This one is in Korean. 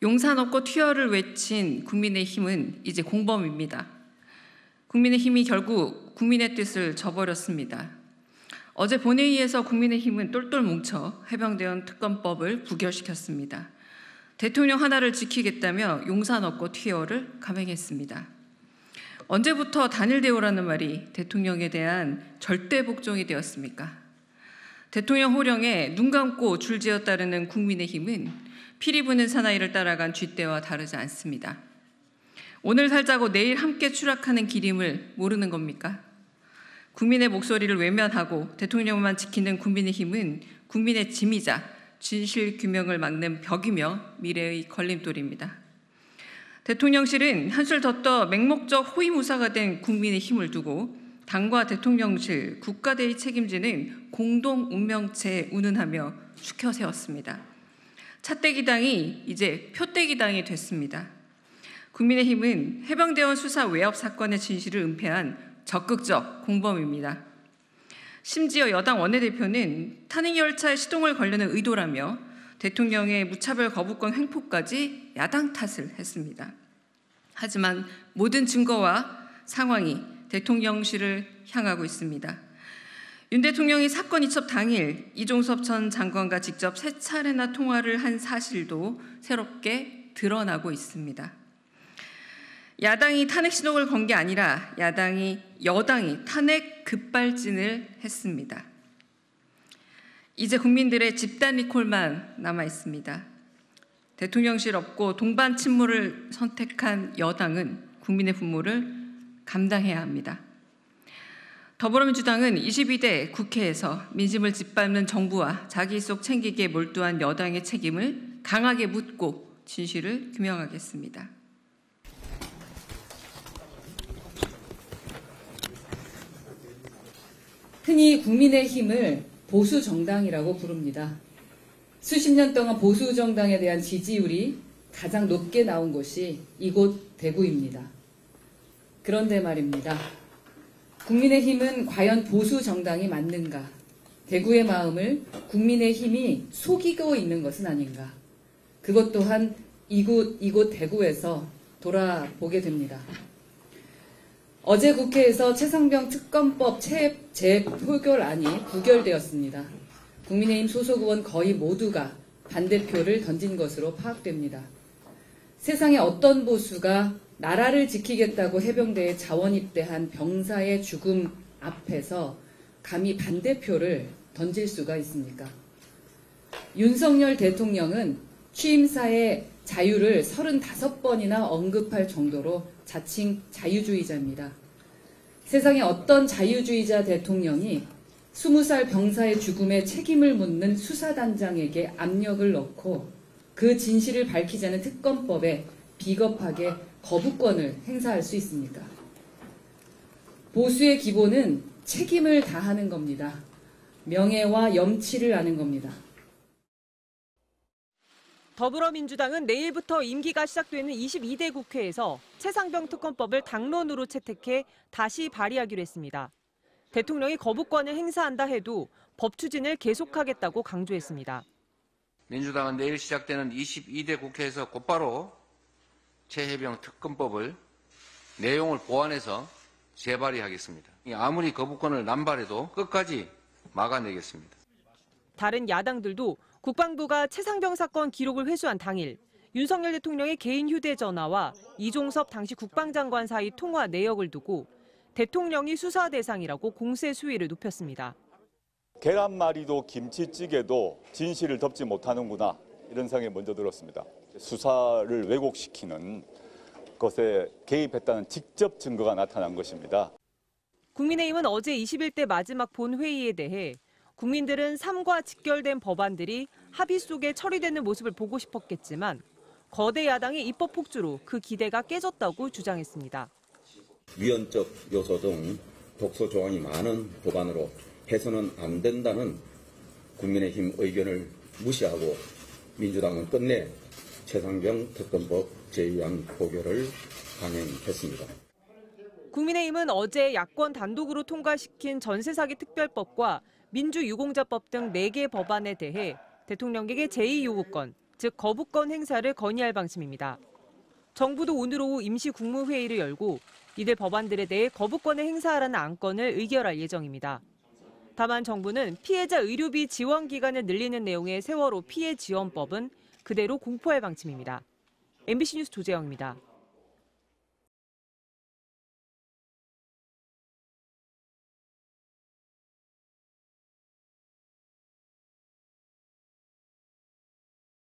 용산 없고 튀어를 외친 국민의힘은 이제 공범입니다. 국민의힘이 결국 국민의 뜻을 저버렸습니다. 어제 본회의에서 국민의힘은 똘똘 뭉쳐 해병대원 특검법을 부결시켰습니다. 대통령 하나를 지키겠다며 용산 없고 튀어를 감행했습니다. 언제부터 단일 대우라는 말이 대통령에 대한 절대 복종이 되었습니까? 대통령 호령에 눈 감고 줄지어 따르는 국민의힘은 피리 부는 사나이를 따라간 쥐떼와 다르지 않습니다. 오늘 살자고 내일 함께 추락하는 기림을 모르는 겁니까? 국민의 목소리를 외면하고 대통령만 지키는 국민의힘은 국민의 짐이자 진실 규명을 막는 벽이며 미래의 걸림돌입니다. 대통령실은 한술 더 떠 맹목적 호위무사가 된 국민의 힘을 두고 당과 대통령실, 국가대의 책임지는 공동 운명체에 운운하며 축혀 세웠습니다. 차떼기당이 이제 표떼기당이 됐습니다. 국민의힘은 해병대원 수사 외압 사건의 진실을 은폐한 적극적 공범입니다. 심지어 여당 원내대표는 탄핵열차의 시동을 걸려는 의도라며 대통령의 무차별 거부권 횡포까지 야당 탓을 했습니다. 하지만 모든 증거와 상황이 대통령실을 향하고 있습니다. 윤 대통령이 사건 이첩 당일 이종섭 전 장관과 직접 3차례나 통화를 한 사실도 새롭게 드러나고 있습니다. 야당이 탄핵 신호를 건 게 아니라 여당이 탄핵 급발진을 했습니다. 이제 국민들의 집단 리콜만 남아 있습니다. 대통령실 없고 동반 침몰을 선택한 여당은 국민의 분모를 감당해야 합니다. 더불어민주당은 22대 국회에서 민심을 짓밟는 정부와 자기 속 챙기기에 몰두한 여당의 책임을 강하게 묻고 진실을 규명하겠습니다. 흔히 국민의힘을 보수 정당이라고 부릅니다. 수십 년 동안 보수 정당에 대한 지지율이 가장 높게 나온 곳이 이곳 대구입니다. 그런데 말입니다. 국민의힘은 과연 보수 정당이 맞는가? 대구의 마음을 국민의힘이 속이고 있는 것은 아닌가? 그것 또한 이곳 대구에서 돌아보게 됩니다. 어제 국회에서 최상병 특검법 재표결안이 부결되었습니다. 국민의힘 소속 의원 거의 모두가 반대표를 던진 것으로 파악됩니다. 세상에 어떤 보수가 나라를 지키겠다고 해병대에 자원 입대한 병사의 죽음 앞에서 감히 반대표를 던질 수가 있습니까? 윤석열 대통령은 취임사의 자유를 35번이나 언급할 정도로 자칭 자유주의자입니다. 세상에 어떤 자유주의자 대통령이 20살 병사의 죽음에 책임을 묻는 수사단장에게 압력을 넣고 그 진실을 밝히자는 특검법에 비겁하게 거부권을 행사할 수 있습니까? 보수의 기본은 책임을 다하는 겁니다. 명예와 염치를 아는 겁니다. 더불어민주당은 내일부터 임기가 시작되는 22대 국회에서 최상병 특검법을 당론으로 채택해 다시 발의하기로 했습니다. 대통령이 거부권을 행사한다 해도 법 추진을 계속하겠다고 강조했습니다. 민주당은 내일 시작되는 22대 국회에서 곧바로 최해병 특검법을 내용을 보완해서 재발의하겠습니다. 아무리 거부권을 남발해도 끝까지 막아내겠습니다. 다른 야당들도 국방부가 최상병 사건 기록을 회수한 당일 윤석열 대통령의 개인 휴대전화와 이종섭 당시 국방장관 사이 통화 내역을 두고 대통령이 수사 대상이라고 공세 수위를 높였습니다. 계란말이도 김치찌개도 진실을 덮지 못하는구나, 이런 생각이 먼저 들었습니다. 수사를 왜곡시키는 것에 개입했다는 직접 증거가 나타난 것입니다. 국민의힘은 어제 21대 마지막 본회의에 대해 국민들은 삶과 직결된 법안들이 합의 속에 처리되는 모습을 보고 싶었겠지만 거대 야당의 입법 폭주로 그 기대가 깨졌다고 주장했습니다. 위헌적 요소 등 독소 조항이 많은 법안으로 해서는 안 된다는 국민의힘 의견을 무시하고 민주당은 끝내 최상병 특검법 제2안 포결을 강행했습니다. 국민의힘은 어제 야권 단독으로 통과시킨 전세 사기 특별법과 민주유공자법 등 4개 법안에 대해 대통령에게 제2요구권, 즉 거부권 행사를 건의할 방침입니다. 정부도 오늘 오후 임시 국무회의를 열고 이들 법안들에 대해 거부권을 행사하라는 안건을 의결할 예정입니다. 다만 정부는 피해자 의료비 지원 기간을 늘리는 내용의 세월호 피해 지원법은 그대로 공포할 방침입니다. MBC 뉴스 조재영입니다.